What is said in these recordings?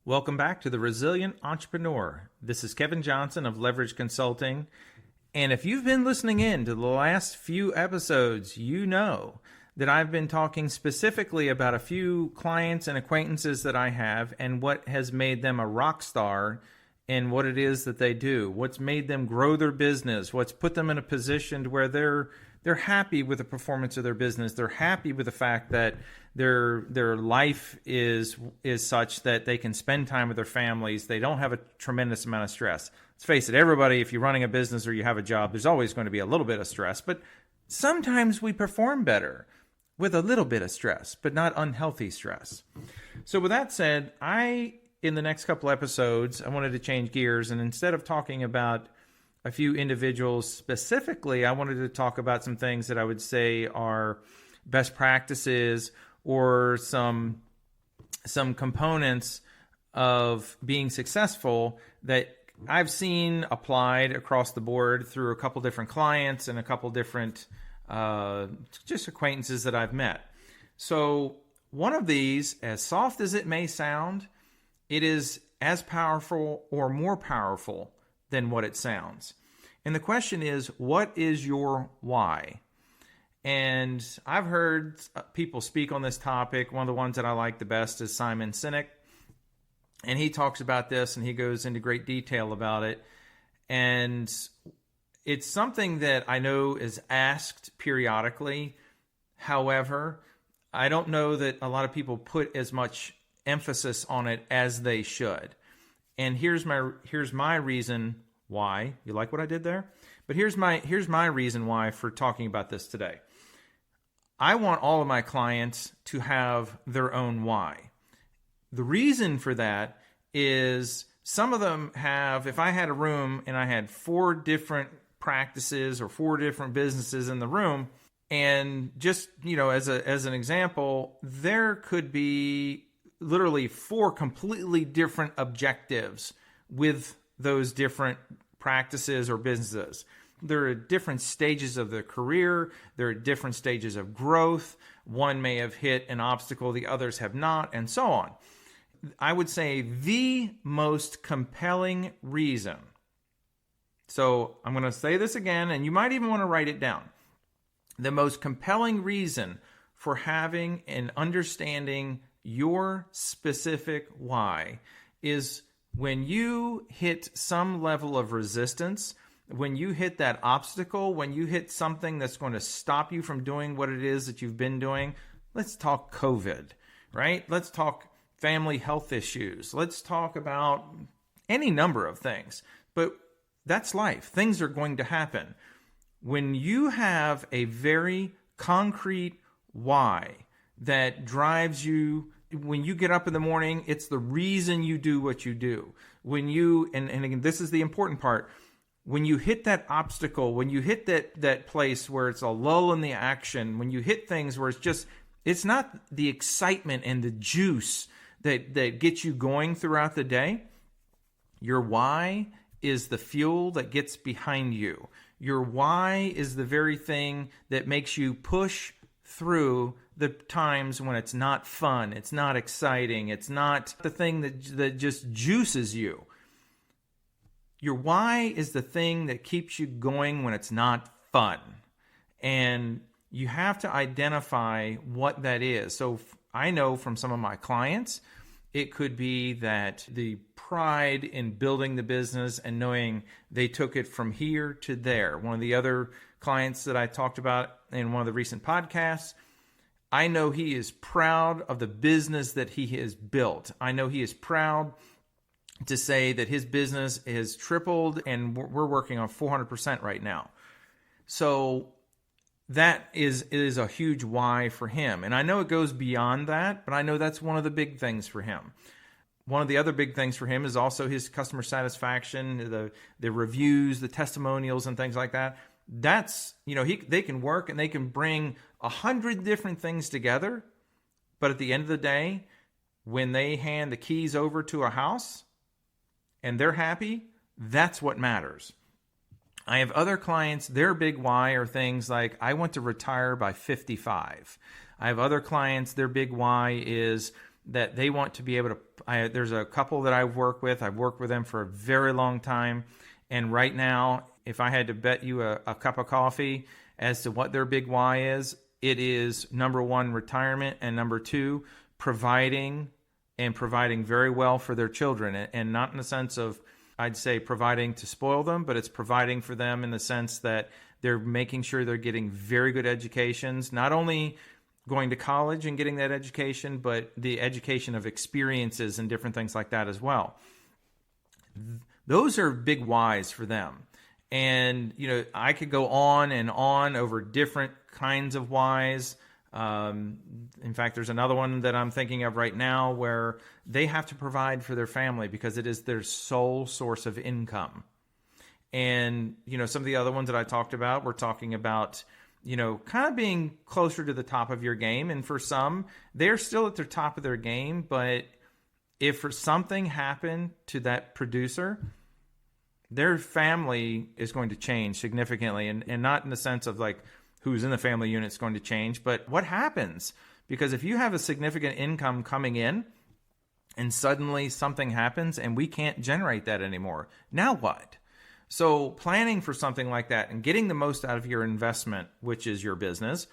Welcome back to The Resilient Entrepreneur. This is Kevin Johnson of Leverage Consulting. And if you've been listening in to the last few episodes, you know that I've been talking specifically about a few clients and acquaintances that I have and what has made them a rock star in what it is that they do, what's made them grow their business, what's put them in a position where they're happy with the performance of their business. They're happy with the fact that their life is such that they can spend time with their families. They don't have a tremendous amount of stress. Let's face it, everybody, if you're running a business or you have a job, there's always going to be a little bit of stress. But sometimes we perform better with a little bit of stress, but not unhealthy stress. So with that said, in the next couple episodes, I wanted to change gears. And instead of talking about a few individuals specifically, I wanted to talk about some things that I would say are best practices or some components of being successful that I've seen applied across the board through a couple different clients and a couple different just acquaintances that I've met. So one of these, as soft as it may sound, it is as powerful or more powerful than what it sounds. And the question is, what is your why? And I've heard people speak on this topic. One of the ones that I like the best is Simon Sinek. And he talks about this and he goes into great detail about it. And it's something that I know is asked periodically. However, I don't know that a lot of people put as much emphasis on it as they should. And here's my reason why. You like what I did there? But here's my reason why for talking about this today. I want all of my clients to have their own why. The reason for that is some of them have, if I had a room and I had 4 different practices or 4 different businesses in the room, and just, as an example, there could be literally 4 completely different objectives with those different practices or businesses. There are different stages of their career. There are different stages of growth. One may have hit an obstacle, the others have not, and so on. I would say the most compelling reason. So I'm going to say this again, and you might even want to write it down. The most compelling reason for having and understanding your specific why is when you hit some level of resistance, when you hit that obstacle, when you hit something that's going to stop you from doing what it is that you've been doing. Let's talk COVID, right? Let's talk family health issues. Let's talk about any number of things. But that's life. Things are going to happen. When you have a very concrete why that drives you, when you get up in the morning, it's the reason you do what you do. When you, and again, this is the important part, when you hit that obstacle, when you hit that place where it's a lull in the action, when you hit things where it's not the excitement and the juice that gets you going throughout the day, your why is the fuel that gets behind you. Your why is the very thing that makes you push through the times when it's not fun, it's not exciting, it's not the thing that just juices you. Your why is the thing that keeps you going when it's not fun. And you have to identify what that is. So I know from some of my clients, it could be that the pride in building the business and knowing they took it from here to there. One of the other clients that I talked about in one of the recent podcasts, I know he is proud of the business that he has built. I know he is proud to say that his business has tripled and we're working on 400% right now. So that is a huge why for him. And I know it goes beyond that, but I know that's one of the big things for him. One of the other big things for him is also his customer satisfaction, the reviews, the testimonials and things like that. That's, they can work and they can bring 100 different things together. But at the end of the day, when they hand the keys over to a house and they're happy, that's what matters. I have other clients, their big why are things like, I want to retire by 55. I have other clients, their big why is that they want to be able to. There's a couple that I've worked with them for a very long time. And right now, if I had to bet you a cup of coffee as to what their big why is, it is number one, retirement, and number two, providing very well for their children. And not in the sense of, I'd say, providing to spoil them, but it's providing for them in the sense that they're making sure they're getting very good educations, not only going to college and getting that education, but the education of experiences and different things like that as well. Those are big whys for them. And, I could go on and on over different kinds of whys. In fact, there's another one that I'm thinking of right now where they have to provide for their family because it is their sole source of income. And, some of the other ones that I talked about, we're talking about, kind of being closer to the top of your game. And for some, they're still at the top of their game. But if for something happened to that producer, their family is going to change significantly. And not in the sense of like who's in the family unit is going to change, but what happens? Because if you have a significant income coming in and suddenly something happens and we can't generate that anymore, now what? So planning for something like that and getting the most out of your investment, which is your business,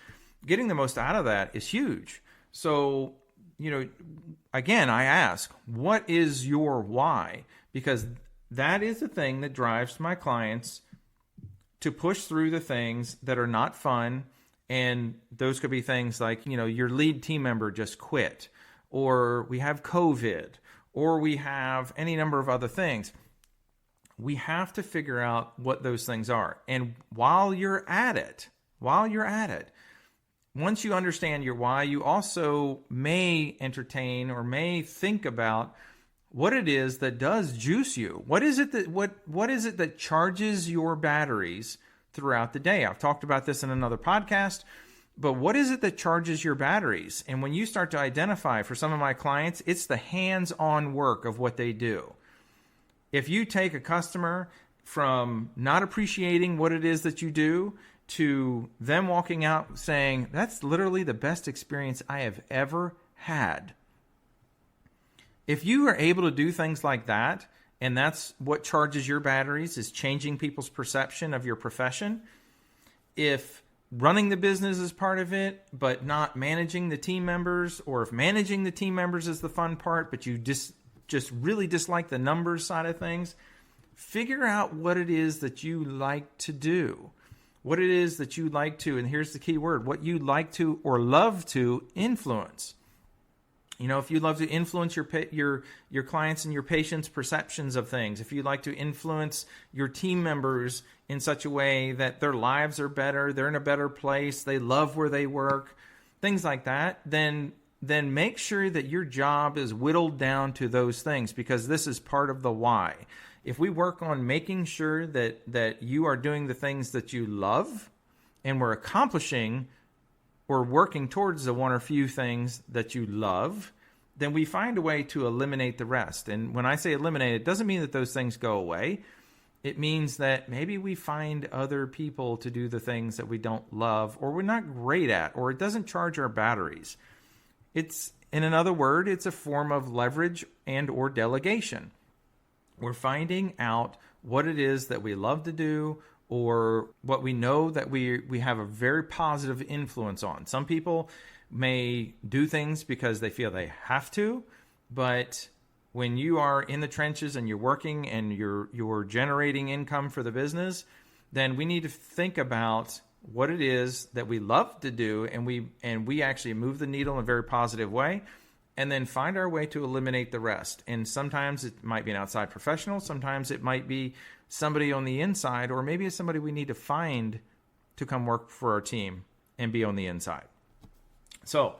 getting the most out of that is huge. So, again, I ask, what is your why? Because that is the thing that drives my clients to push through the things that are not fun. And those could be things like, your lead team member just quit, or we have COVID, or we have any number of other things. We have to figure out what those things are. And while you're at it, once you understand your why, you also may entertain or may think about what it is that does juice you. What is it that charges your batteries throughout the day? I've talked about this in another podcast, but what is it that charges your batteries? And when you start to identify, for some of my clients, it's the hands-on work of what they do. If you take a customer from not appreciating what it is that you do to them walking out saying, that's literally the best experience I have ever had. If you are able to do things like that, and that's what charges your batteries, is changing people's perception of your profession. If running the business is part of it, but not managing the team members, or if managing the team members is the fun part, but you just really dislike the numbers side of things, figure out what it is that you like to do. What it is that you like to, and here's the key word, what you like to or love to influence. If you love to influence your clients and your patients' perceptions of things, if you like to influence your team members in such a way that their lives are better, they're in a better place, they love where they work, things like that, then make sure that your job is whittled down to those things, because this is part of the why. If we work on making sure that you are doing the things that you love, and we're accomplishing or working towards the one or few things that you love, then we find a way to eliminate the rest. And when I say eliminate, it doesn't mean that those things go away. It means that maybe we find other people to do the things that we don't love, or we're not great at, or it doesn't charge our batteries. It's, in another word, it's a form of leverage and or delegation. We're finding out what it is that we love to do, or what we know that we have a very positive influence on. Some people may do things because they feel they have to, but when you are in the trenches and you're working and you're generating income for the business, then we need to think about what it is that we love to do, and we actually move the needle in a very positive way, and then find our way to eliminate the rest. And sometimes it might be an outside professional, sometimes it might be somebody on the inside, or maybe it's somebody we need to find to come work for our team and be on the inside. So,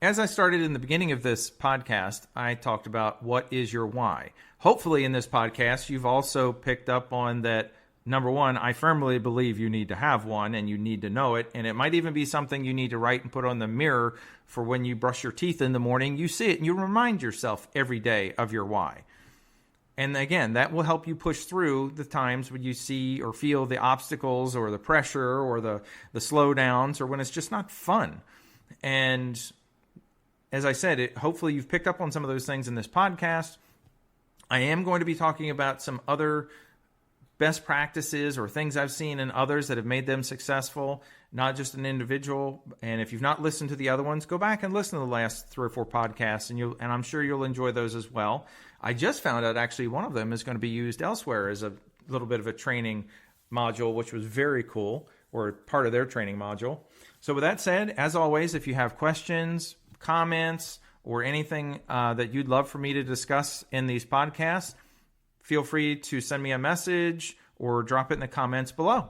as I started in the beginning of this podcast, I talked about what is your why. Hopefully in this podcast, you've also picked up on that. Number one, I firmly believe you need to have one and you need to know it. And it might even be something you need to write and put on the mirror for when you brush your teeth in the morning. You see it and you remind yourself every day of your why. And again, that will help you push through the times when you see or feel the obstacles or the pressure or the slowdowns, or when it's just not fun. And as I said, hopefully you've picked up on some of those things in this podcast. I am going to be talking about some other best practices or things I've seen in others that have made them successful, not just an individual. And if you've not listened to the other ones, go back and listen to the last 3 or 4 podcasts, and I'm sure you'll enjoy those as well. I just found out actually one of them is going to be used elsewhere as a little bit of a training module, which was very cool, or part of their training module. So with that said, as always, if you have questions, comments, or anything that you'd love for me to discuss in these podcasts, feel free to send me a message or drop it in the comments below.